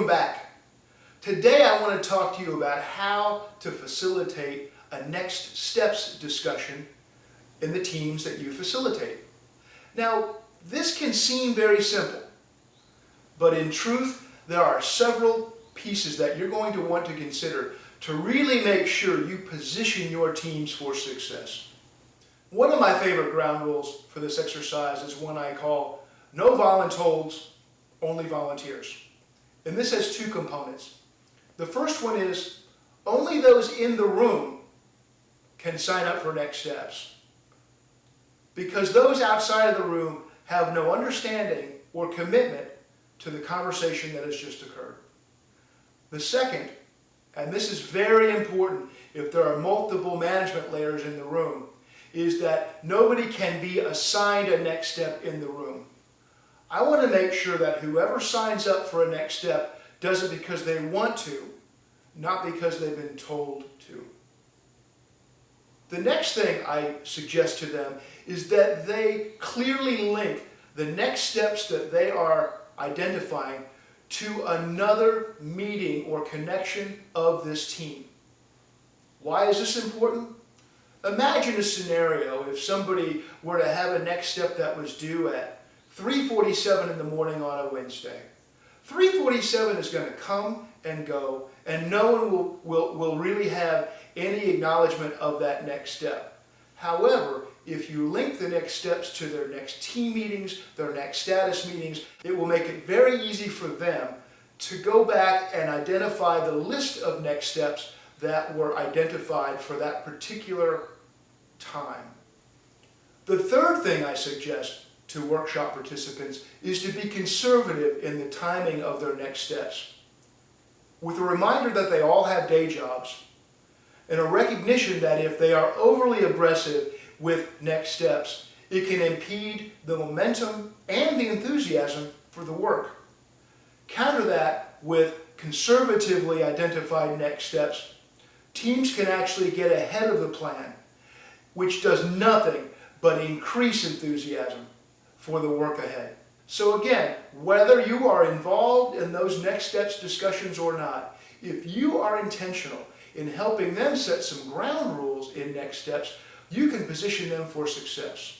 Welcome back. Today I want to talk to you about how to facilitate a next steps discussion in the teams that you facilitate. Now, this can seem very simple, but in truth, there are several pieces that you're going to want to consider to really make sure you position your teams for success. One of my favorite ground rules for this exercise is one I call no volun-tolds, only volunteers. And this has two components. The first one is only those in the room can sign up for next steps, because those outside of the room have no understanding or commitment to the conversation that has just occurred. The second, and this is very important if there are multiple management layers in the room, is that nobody can be assigned a next step in the room. I want to make sure that whoever signs up for a next step does it because they want to, not because they've been told to. The next thing I suggest to them is that they clearly link the next steps that they are identifying to another meeting or connection of this team. Why is this important? Imagine a scenario if somebody were to have a next step that was due at 3:47 in the morning on a Wednesday. 3:47 is going to come and go, and no one will really have any acknowledgement of that next step. However, if you link the next steps to their next team meetings, their next status meetings, it will make it very easy for them to go back and identify the list of next steps that were identified for that particular time. The third thing I suggest to workshop participants is to be conservative in the timing of their next steps, with a reminder that they all have day jobs, and a recognition that if they are overly aggressive with next steps, it can impede the momentum and the enthusiasm for the work. Counter that with conservatively identified next steps. Teams can actually get ahead of the plan, which does nothing but increase enthusiasm for the work ahead. So again, whether you are involved in those next steps discussions or not, if you are intentional in helping them set some ground rules in next steps, you can position them for success.